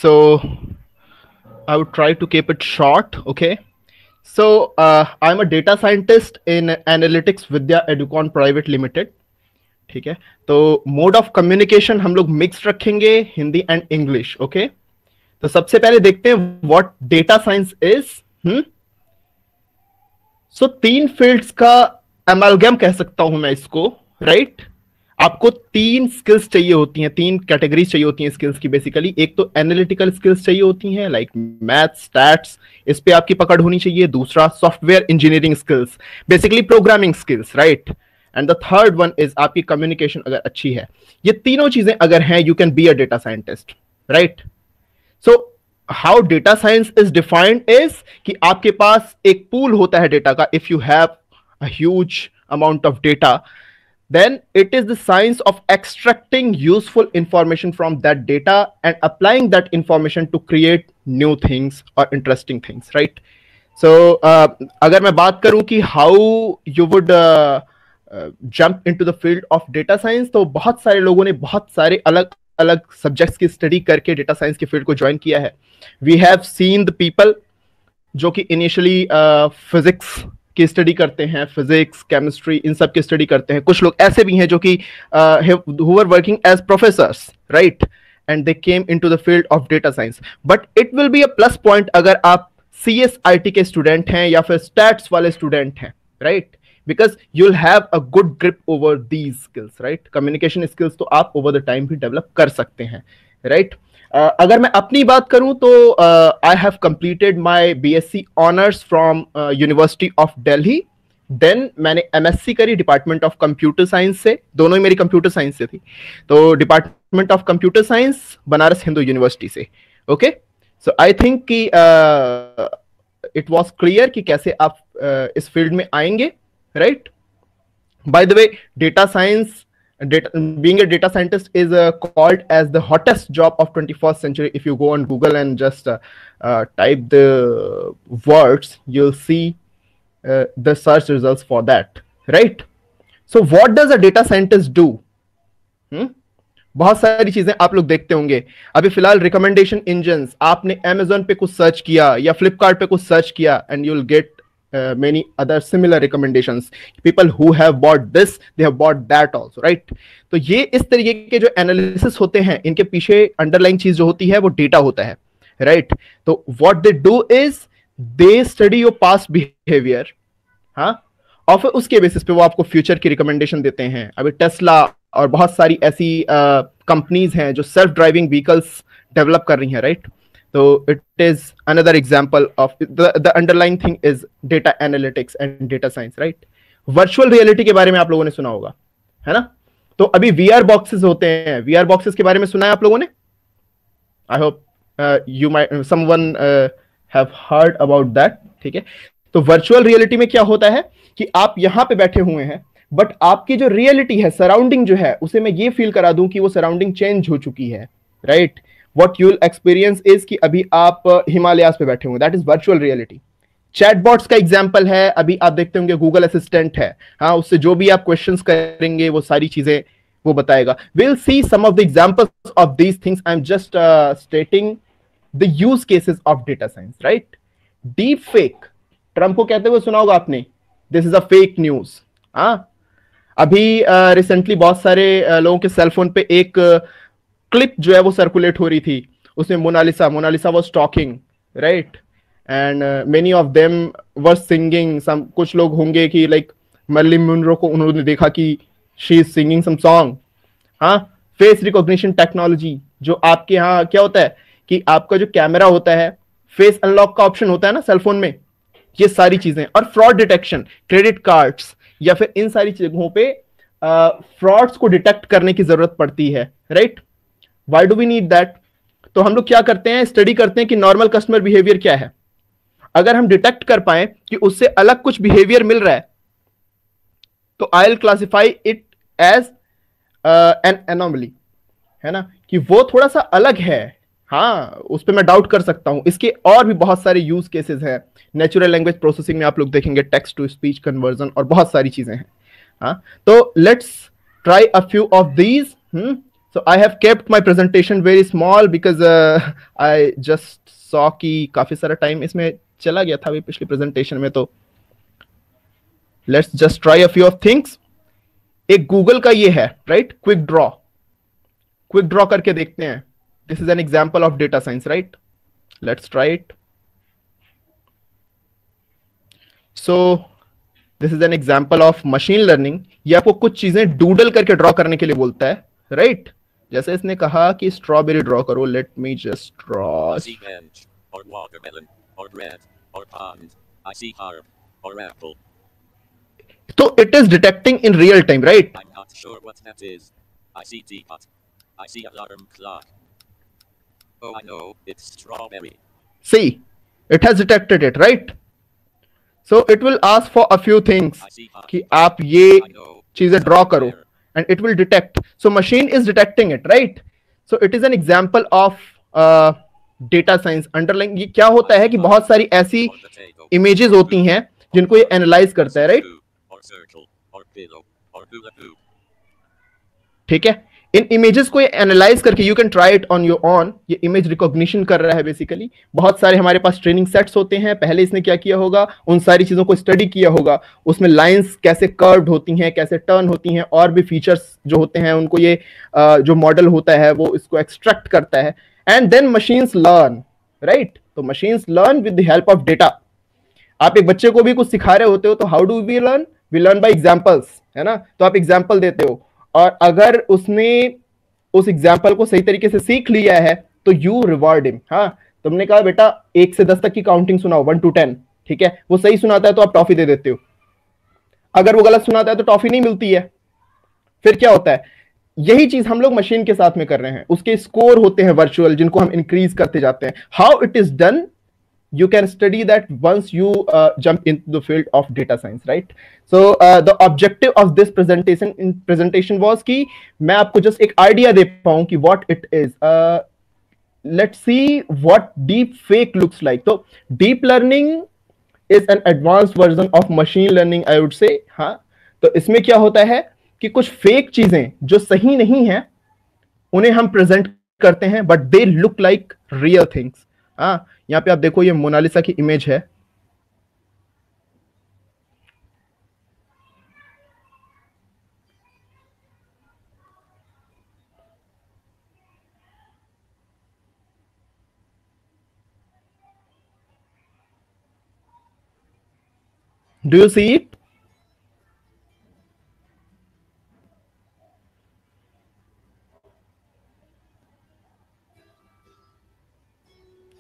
So I would try to keep it short. Okay. So I'm a data scientist in Analytics Vidya Educon Private Limited. ठीक है, तो mode of communication हम लोग mix रखेंगे, Hindi and English. Okay, तो सबसे पहले देखते हैं what data science is. So 3 fields का एमालगम कह सकता हूं मैं इसको, राइट? आपको 3 स्किल्स चाहिए होती हैं, 3 कैटेगरीज चाहिए होती हैं स्किल्स की बेसिकली. एक तो एनालिटिकल स्किल्स चाहिए होती हैं लाइक मैथ्स, स्टैट्स, इस पे आपकी पकड़ होनी चाहिए. दूसरा software engineering skills, basically programming skills, right? And the third one is आपकी कम्युनिकेशन अगर अच्छी है. ये तीनों चीजें अगर हैं, you can be a data scientist, right? So how data science is defined is कि आपके पास एक पूल होता है डेटा का. If you have a huge amount of data, then it is the science of extracting useful information from that data and applying that information to create new things or interesting things, right? So अगर मैं बात करूं कि how you would jump into the field of data science, तो बहुत सारे लोगों ने बहुत सारे अलग अलग सब्जेक्ट्स की स्टडी करके डेटा साइंस की फील्ड को ज्वाइन किया है. We have seen the people जो कि इनिशियली फिजिक्स की स्टडी करते हैं, फिजिक्स, केमिस्ट्री, इन सब की स्टडी करते हैं. कुछ लोग ऐसे भी हैं जो कि who were working as professors, right? And they came into the field of data science. But it will be a plus point अगर आप CSIT के स्टूडेंट हैं या फिर स्टैट्स वाले स्टूडेंट हैं, right? Because you'll have a good grip over these skills, right? Communication skills तो आप over the time भी डेवलप कर सकते हैं, right? अगर मैं अपनी बात करूं तो I have completed my BSc honours from university of Delhi. Then मैंने एमएससी करी डिपार्टमेंट ऑफ कंप्यूटर साइंस से. दोनों ही मेरी कंप्यूटर साइंस से थी. तो department of computer science, Banaras Hindu university से. ओके, सो आई थिंक कि इट वाज क्लियर कि कैसे आप इस फील्ड में आएंगे, right? By the way, data science, being a data scientist is called as the hottest job of 21st century. If you go on Google and just type the words, you'll see the search results for that, right? So what does a data scientist do? बहुत सारी चीजें आप लोग देखते होंगे. अभी फिलहाल recommendation engines, आपने Amazon पे कुछ सर्च किया या Flipkart पे कुछ सर्च किया and you'll get many other similar recommendations. People who have bought this, they have bought that also, right? तो ये इस तरीके के जो एनालिसिस होते हैं, इनके पीछे अंडरलाइन चीज जो होती है वो डेटा होता है, राइट? तो what they do is they study your past behaviour, हाँ, और फिर उसके बेसिस पे वो आपको फ्यूचर की रिकमेंडेशन देते हैं. अभी टेस्ला और बहुत सारी ऐसी कंपनीज हैं जो सेल्फ ड्राइविंग व्हीकल्स डेवलप कर रही हैं, right? So it is another example of the underlying thing is data analytics and data science, right? Virtual reality के बारे में आप लोगों ने सुना होगा, है ना? तो अभी VR boxes होते हैं. VR boxes के बारे में सुना है आप लोगों ने? I hope you might someone have heard about that. ठीक है, तो virtual reality में क्या होता है कि आप यहाँ पे बैठे हुए हैं, बट आपकी जो रियलिटी है, सराउंडिंग जो है, उसे मैं ये फील करा दूं कि वो सराउंडिंग चेंज हो चुकी है, right? What you'll experience is कि अभी आप हिमालयास पे बैठे होंगे, that is virtual reality. Chatbots का एग्जांपल है, अभी आप देखते होंगे गूगल असिस्टेंट है, हाँ, उससे जो भी आप क्वेश्चंस करेंगे वो सारी चीजें वो बताएगा. We'll see some of the examples of these things. I'm just stating the use cases of data science, right? Deep fake, Trump को कहते हुए सुना होगा आपने, this is a fake news. हाँ, अभी रिसेंटली बहुत सारे लोगों के सेलफोन पे एक क्लिप जो है वो सर्कुलेट हो रही थी. उसमें Mona Lisa was talking, right? And many of them were singing some. कुछ लोग होंगे कि लाइक मर्लिन मुनरो को उन्होंने देखा कि she is singing some song. हाँ, फेस रिकॉग्निशन टेक्नोलॉजी, जो आपके यहाँ क्या होता है कि आपका जो कैमरा होता है, फेस अनलॉक का ऑप्शन होता है ना सेलफोन में, ये सारी चीजें. और फ्रॉड डिटेक्शन, क्रेडिट कार्ड्स या फिर इन सारी जगहों पे फ्रॉड्स को डिटेक्ट करने की जरूरत पड़ती है, right? Why do we need that? तो हम लोग क्या करते हैं, स्टडी करते हैं कि नॉर्मल कस्टमर बिहेवियर क्या है. अगर हम डिटेक्ट कर पाए कि उससे अलग कुछ बिहेवियर मिल रहा है, तो I will classify it as an anomaly, है ना, कि वो थोड़ा सा अलग है. हाँ, उस पर मैं डाउट कर सकता हूं. इसके और भी बहुत सारे यूज केसेस हैं. नेचुरल लैंग्वेज प्रोसेसिंग में आप लोग देखेंगे टेक्स्ट टू स्पीच कन्वर्जन और बहुत सारी चीजें हैं. हाँ, तो let's try a few of these. So I have kept my presentation very small because I just saw कि काफी सारा टाइम इसमें चला गया था अभी पिछली प्रेजेंटेशन में. तो let's just try a few of things. एक गूगल का ये है राइट, क्विक ड्रॉ करके देखते हैं. This is an example of data science right. Let's try it. So this is an example of machine learning. ये आपको कुछ चीजें डूडल करके ड्रॉ करने के लिए बोलता है राइट. जैसे इसने कहा कि स्ट्रॉबेरी ड्रॉ करो. लेट मी जस्ट ड्रॉ तो it is detecting in real time right. I see teapot. I see alarm clock. Oh, I know, it's strawberry. See, it has detected it, right? So it will ask for a few things कि आप ये चीजें draw करो and it will detect. So machine is detecting it, right? So it is an example of data science. Underlying ये क्या होता है कि बहुत सारी ऐसी images होती हैं जिनको ये analyze करता है, right? ठीक है. इन इमेजेस को ये एनालाइज करके you can try it on your on. ये इमेज रिकॉग्निशन कर रहा है बेसिकली. बहुत सारे हमारे पास ट्रेनिंग सेट्स होते हैं. पहले इसने क्या किया होगा, उन सारी चीजों को स्टडी किया होगा. उसमें लाइंस कैसे कर्व्ड होती हैं, कैसे टर्न होती हैं, और भी फीचर्स जो होते हैं उनको ये जो मॉडल होता है वो इसको एक्सट्रैक्ट करता है. And then machines learn right. तो machines learn with the help of data. आप एक बच्चे को भी कुछ सिखा रहे होते हो तो how do we learn? We learn by examples, है ना. तो आप एग्जांपल देते हो और अगर उसने उस एग्जाम्पल को सही तरीके से सीख लिया है तो यू रिवॉर्ड हिम. हाँ, तुमने कहा बेटा 1 से 10 तक की काउंटिंग सुनाओ, 1 to 10. ठीक है, वो सही सुनाता है तो आप टॉफी दे देते हो. अगर वो गलत सुनाता है तो टॉफी नहीं मिलती है. फिर क्या होता है, यही चीज हम लोग मशीन के साथ में कर रहे हैं. उसके स्कोर होते हैं वर्चुअल जिनको हम इंक्रीज करते जाते हैं. How it is done, you can study that once you jump into the field of data science, right? So the objective of this presentation was कि मैं आपको just एक idea दे पाऊं कि what it is. Let's see what deep fake looks like. So deep learning is an advanced version of machine learning, I would say. हाँ, तो इसमें क्या होता है कि कुछ फेक चीजें जो सही नहीं है उन्हें हम प्रेजेंट करते हैं but they look like real things. हाँ, यहाँ पे आप देखो ये मोनालिसा की इमेज है. Do you see it?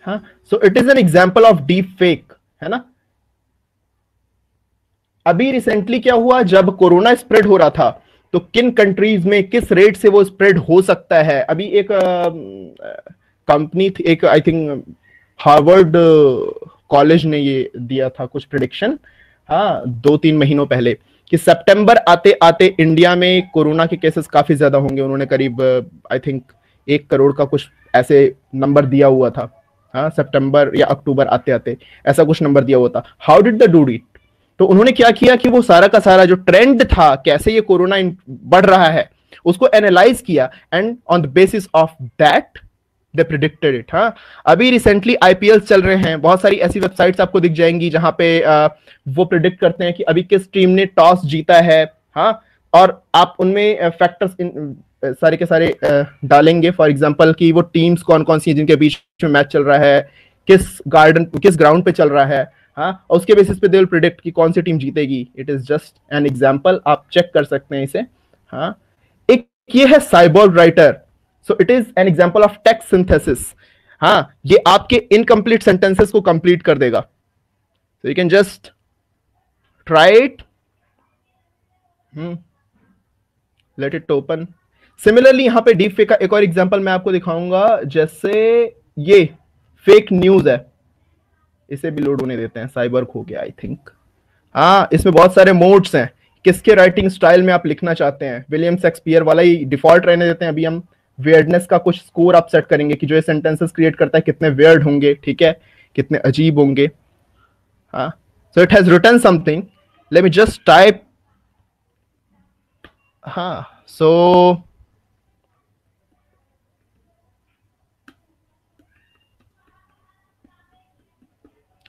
हाँ, so it is an example of deep fake, है ना. अभी रिसेंटली क्या हुआ, जब कोरोना स्प्रेड हो रहा था तो किन कंट्रीज में किस रेट से वो स्प्रेड हो सकता है. अभी एक कंपनी थी, एक आई थिंक हार्वर्ड कॉलेज ने ये दिया था कुछ प्रिडिक्शन, हाँ, 2-3 महीनों पहले, कि सितंबर आते आते इंडिया में कोरोना के केसेस काफी ज्यादा होंगे. उन्होंने करीब आई थिंक 1 करोड़ का कुछ ऐसे नंबर दिया हुआ था. हाँ, सितंबर या अक्टूबर आते आते ऐसा कुछ नंबर दिया हुआ था. How did they do it? तो उन्होंने क्या किया कि वो सारा का सारा जो ट्रेंड था, कैसे ये कोरोना बढ़ रहा है, उसको एनालाइज किया and on the basis of that they predicted it. हाँ, अभी रिसेंटली आईपीएल चल रहे हैं. बहुत सारी ऐसी वेबसाइट्स आपको दिख जाएंगी जहां पे वो प्रिडिक्ट करते हैं कि अभी किस टीम ने टॉस जीता है. हाँ, और आप उनमें फैक्टर्स सारे के सारे डालेंगे. फॉर एग्जांपल कि वो टीम्स कौन कौन सी हैं जिनके बीच में मैच चल रहा है, किस ग्राउंड पे चल रहा है. हाँ, और उसके बेसिस पे दे विल प्रिडिक्ट कि कौन सी टीम जीतेगी. It is just an example, आप चेक कर सकते हैं इसे. हाँ, एक ये है cyborg writer. So it is an example of text synthesis. हाँ, ये आपके इनकम्प्लीट सेंटेंसेस को कंप्लीट कर देगा. So you can just try it. Let it open. Similarly यहां पे डीप फेक का एक और एग्जांपल मैं आपको दिखाऊंगा. जैसे ये फेक न्यूज है, इसे भी लोड होने देते हैं. साइबर्ग हो गया आई थिंक. हाँ, इसमें बहुत सारे मोड्स हैं, किसके राइटिंग स्टाइल में आप लिखना चाहते हैं. विलियम शेक्सपियर वाला ही डिफॉल्ट रहने देते हैं. अभी हम वियर्डनेस का कुछ स्कोर आप सेट करेंगे कि जो ये सेंटेंसेस क्रिएट करता है कितने वियर्ड होंगे, ठीक है, कितने अजीब होंगे. हाँ, so it has written something. Let me just type. हाँ, सो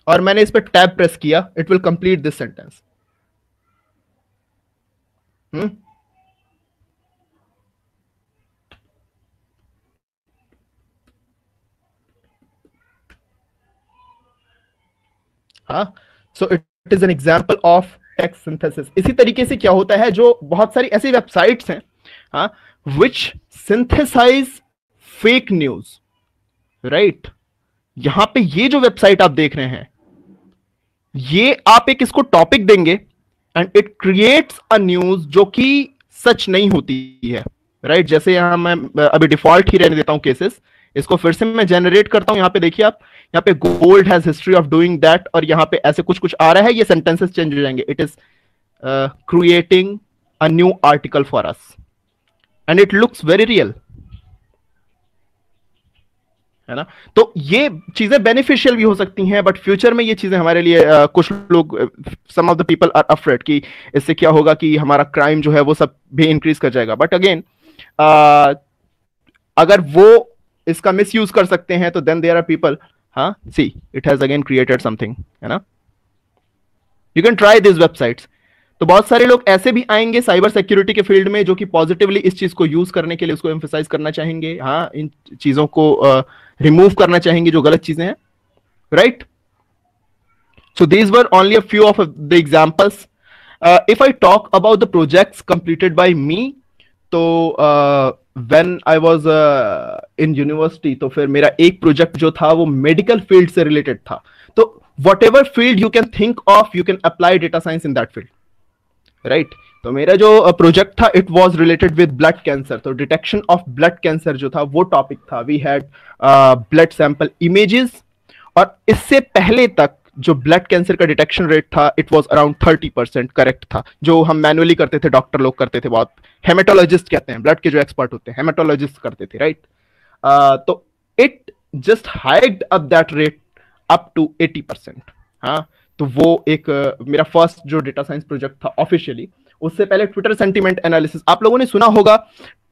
और मैंने इस पर टैब प्रेस किया, it will complete this sentence. हाँ, so it is an example of text synthesis. इसी तरीके से क्या होता है, जो बहुत सारी ऐसी वेबसाइट्स हैं, हाँ, विच सिंथेसाइज फेक न्यूज, राइट। यहां पे ये जो वेबसाइट आप देख रहे हैं, ये आप एक इसको टॉपिक देंगे and it creates a news जो कि सच नहीं होती है, राइट। जैसे यहां मैं अभी डिफॉल्ट ही रहने देता हूं केसेस, इसको फिर से मैं जनरेट करता हूं। यहां पे देखिए आप, यहाँ पे gold has history of doing that, और यहाँ पे ऐसे कुछ कुछ आ रहा है, ये सेंटेंसेस चेंज हो जाएंगे। It is creating a new article for us and it looks very real, है ना। तो ये चीजें बेनिफिशियल भी हो सकती हैं, बट फ्यूचर में ये चीजें हमारे लिए कुछ लोग, some of the people are afraid कि इससे क्या होगा कि हमारा क्राइम जो है वो सब भी इंक्रीज कर जाएगा। बट अगेन अगर वो इसका मिस यूज कर सकते हैं तो देन देयर आर पीपल, हाँ, see it has again created something, है ना। You can try this websites. तो बहुत सारे लोग ऐसे भी आएंगे साइबर सिक्योरिटी के फील्ड में जो कि पॉजिटिवली इस चीज को यूज करने के लिए उसको एम्फसाइज करना चाहेंगे, हाँ, इन चीजों को रिमूव करना चाहेंगे जो गलत चीजें हैं, right. So these were only a few of the examples. If I talk about the projects completed by me, तो when I was in university, तो फिर मेरा एक प्रोजेक्ट जो था वो मेडिकल फील्ड से रिलेटेड था। तो whatever field you can think of, you can apply data science in that field, right? तो मेरा जो प्रोजेक्ट था, it was related with blood cancer. तो डिटेक्शन ऑफ ब्लड कैंसर जो था वो टॉपिक था। We had blood sample images, और इससे पहले तक जो ब्लड कैंसर का डिटेक्शन रेट था, इट वाज अराउंड 30% करेक्ट था। जो हम मैनुअली करते थे, डॉक्टर लोग करते थे, बहुत हेमेटोलॉजिस्ट कहते हैं, ब्लड के जो एक्सपर्ट होते हैं, हेमेटोलॉजिस्ट करते थे, राइट। तो it just hiked up that rate up to 80%। हाँ, तो वो एक मेरा फर्स्ट जो डेटा साइंस प्रोजेक्ट था ऑफिशियली। उससे पहले ट्विटर सेंटीमेंट एनालिसिस, आप लोगों ने सुना होगा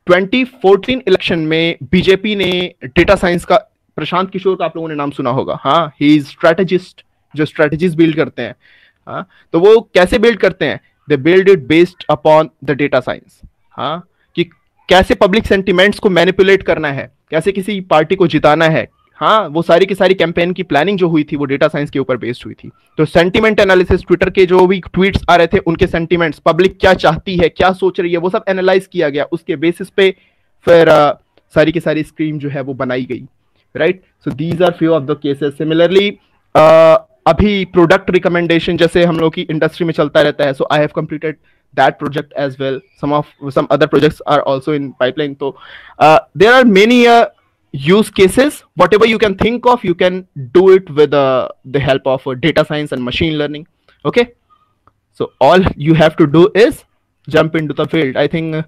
2014 इलेक्शन में बीजेपी ने डेटा साइंस का, प्रशांत किशोर का आप लोगों ने नाम सुना होगा, हाँ, ही इज स्ट्रेटेजिस्ट, जो स्ट्रेटेजीज बिल्ड करते हैं। हाँ, तो वो कैसे बिल्ड करते हैं, they build it based upon the data science. हाँ, कि कैसे पब्लिक सेंटिमेंट्स को मैनिपुलेट करना है, कैसे किसी पार्टी को जिताना है। हाँ, वो सारी की सारी कैंपेन की प्लानिंग जो हुई थी वो डेटा साइंस के ऊपर बेस्ड हुई थी। तो सेंटिमेंट एनालिसिस, ट्विटर के जो भी ट्वीट्स आ रहे थे उनके सेंटिमेंट्स, पब्लिक क्या चाहती है, क्या सोच रही है, वो सब एनालाइज किया गया। उसके बेसिस पे फिर सारी की सारी स्कीम जो है वो बनाई गई, right. So these are few of the cases. Similarly अभी प्रोडक्ट रिकमेंडेशन जैसे हम लोग की इंडस्ट्री में चलता रहता है, so I have completed that project as well. Some other projects are also in pipeline. So there are many use cases. Whatever you can think of, you can do it with the help of data science and machine learning. Okay, so all you have to do is jump into the field. I think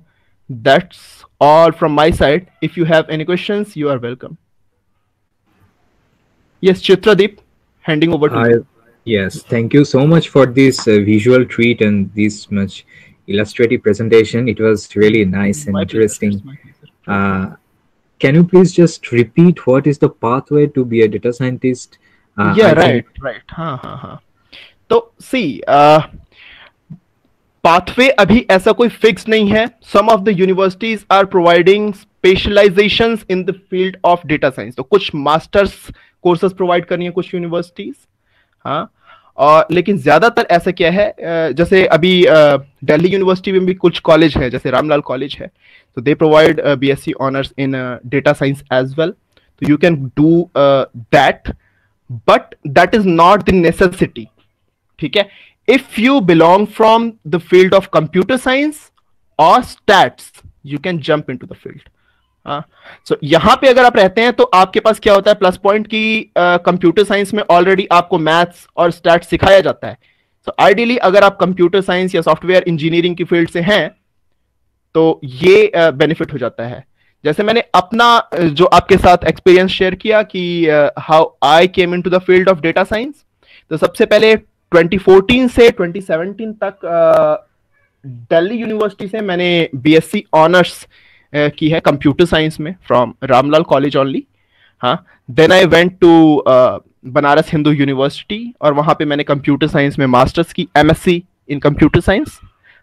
that's all from my side. If you have any questions, you are welcome. Yes, Chitradeep, handing over to you. Yes, thank you so much for this visual treat and this much illustrative presentation. It was really nice and interesting. Can you please just repeat what is the pathway to be a data scientist? Right. हाँ. तो see, pathway अभी ऐसा कोई fix नहीं है. Some of the universities are providing specializations in the field of data science. तो कुछ masters courses provide करनी है कुछ universities. हाँ, और लेकिन ज्यादातर ऐसा क्या है, जैसे अभी दिल्ली यूनिवर्सिटी में भी कुछ कॉलेज है, जैसे रामलाल कॉलेज है, तो they provide BSc honours in data science as well. तो you can do that, but that is not the necessity, ठीक है। If you belong from the field of computer science और stats, you can jump into the field. So यहां पे अगर आप रहते हैं तो आपके पास क्या होता है, प्लस पॉइंट की कंप्यूटर साइंस में ऑलरेडी आपको मैथ्स और स्टैट्स सिखाया जाता है। सो आइडियली अगर आप कंप्यूटर साइंस या सॉफ्टवेयर इंजीनियरिंग की फील्ड से हैं तो ये बेनिफिट हो जाता है। जैसे मैंने अपना जो आपके साथ एक्सपीरियंस शेयर किया कि how I came into the field of data science, तो सबसे पहले 2014 से 2017 तक दिल्ली यूनिवर्सिटी से मैंने बीएससी ऑनर्स की है कंप्यूटर साइंस में फ्रॉम रामलाल कॉलेज ओनली। हाँ, then I went to Banaras Hindu university, और वहां पे मैंने कंप्यूटर साइंस में मास्टर्स की, एमएससी इन कंप्यूटर साइंस।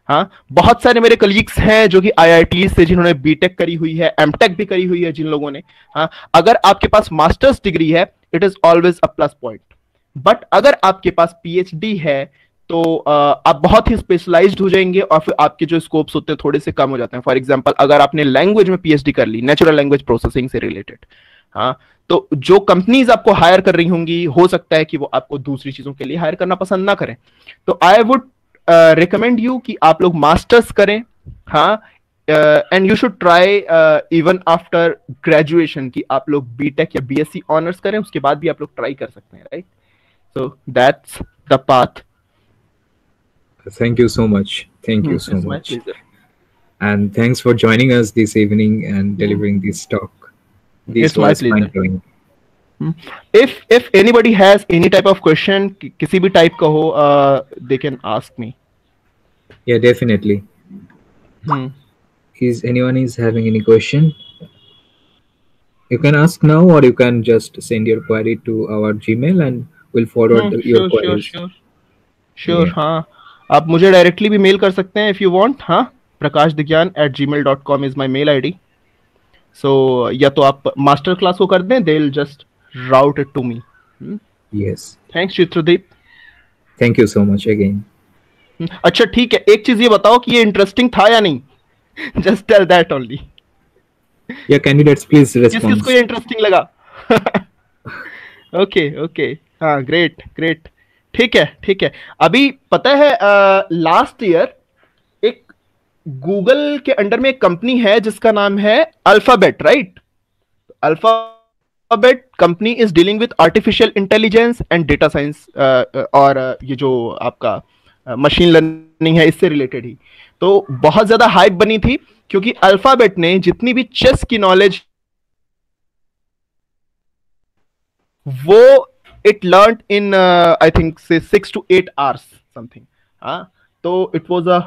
हाँ, बहुत सारे मेरे कलीग्स हैं जो कि आईआईटी से, जिन्होंने बीटेक करी हुई है, एमटेक भी करी हुई है जिन लोगों ने। हाँ, अगर आपके पास मास्टर्स डिग्री है, it is always a plus point. But अगर आपके पास पीएचडी है तो आप बहुत ही स्पेशलाइज्ड हो जाएंगे, और फिर आपके जो स्कोप्स होते हैं थोड़े से कम हो जाते हैं। फॉर एग्जांपल, अगर आपने लैंग्वेज में पीएचडी कर ली, नेचुरल लैंग्वेज प्रोसेसिंग से रिलेटेड, हाँ, तो जो कंपनीज आपको हायर कर रही होंगी, हो सकता है कि वो आपको दूसरी चीजों के लिए हायर करना पसंद ना करें। तो आई वुड रिकमेंड यू कि आप लोग मास्टर्स करें, हाँ, and you should try even after graduation कि आप लोग बीटेक या बीएससी ऑनर्स करें, उसके बाद भी आप लोग ट्राई कर सकते हैं, right? So that's the path. Thank you so much. Thank you so It's my much. pleasure. And thanks for joining us this evening and delivering this talk. This It's my was pleasure. mind-blowing. If anybody has any type of question, किसी भी type का हो, they can ask me. Yeah, definitely. Is anyone is having any question? You can ask now, or you can just send your query to our Gmail and we'll forward your queries. Sure. Yeah. हाँ, आप मुझे directly भी mail कर सकते हैं if you want। हाँ, prakashdigyan@gmail.com is my mail ID. So या तो आप मास्टर क्लास को कर दें, they'll just route it to me. Yes. Thanks चित्रदीप। Thank you so much again. अच्छा ठीक है, एक चीज ये बताओ कि ये इंटरेस्टिंग था या नहीं? Just tell that only. Yeah, candidates, please respond. किसको ये इंटरेस्टिंग लगा? ओके, हाँ, ग्रेट। ठीक है। अभी पता है, लास्ट ईयर एक गूगल के अंडर में एक कंपनी है जिसका नाम है alphabet, right? Alphabet company is dealing with artificial intelligence and data science, और ये जो आपका मशीन लर्निंग है, इससे रिलेटेड ही। तो बहुत ज्यादा हाइप बनी थी क्योंकि अल्फाबेट ने जितनी भी चेस की नॉलेज वो it learned in I think say 6 to 8 hours something. तो it was a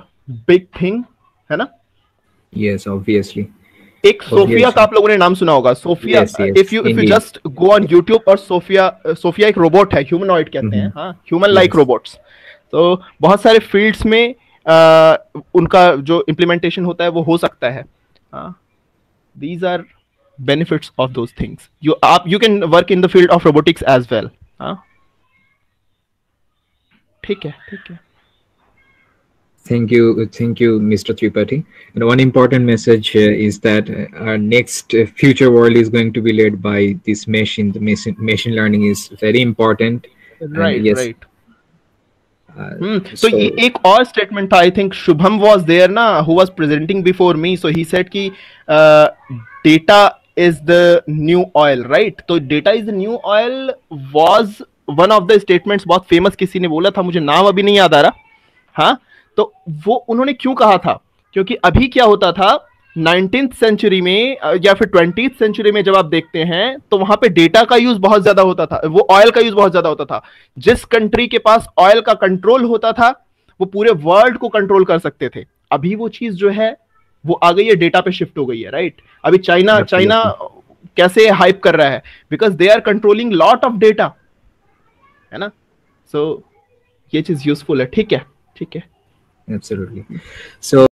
big thing, है ना? Yes, obviously. एक सोफिया का आप लोगों ने नाम सुना होगा, Sophia. if you just go on YouTube, और सोफिया एक रोबोट है, ह्यूमनॉइड कहते हैं, हाँ, ह्यूमन लाइक रोबोट्स। तो बहुत सारे फील्ड्स में उनका जो इम्प्लीमेंटेशन होता है वो हो सकता है। These are benefits of those things. You can work in the field of robotics as well. ठीक है। Thank you, Mr. Tripathi. And one important message is that our next future world is going to be led by this machine. The machine learning is very important. Right. So एक और statement था, I think Shubham was there ना, who was presenting before me. So he said कि data is the new oil, right? तो data is the new oil was one of the statements, बहुत famous किसी ने बोला था, मुझे नाम अभी नहीं याद आ रहा। हाँ, तो वो उन्होंने क्यों कहा था? क्योंकि अभी क्या होता था 19th सेंचुरी में या फिर 20th सेंचुरी में जब आप देखते हैं तो वहां पे डेटा का यूज बहुत ज्यादा होता था, वो ऑयल का यूज बहुत ज्यादा होता था। जिस कंट्री के पास ऑयल का कंट्रोल होता था वो पूरे वर्ल्ड को कंट्रोल कर सकते थे। अभी वो चीज जो है वो आ गई है, डेटा पे शिफ्ट हो गई है, राइट? अभी चाइना कैसे हाइप कर रहा है? Because they are controlling lot of data, है ना? सो ये चीज यूजफुल है। ठीक है। Absolutely. So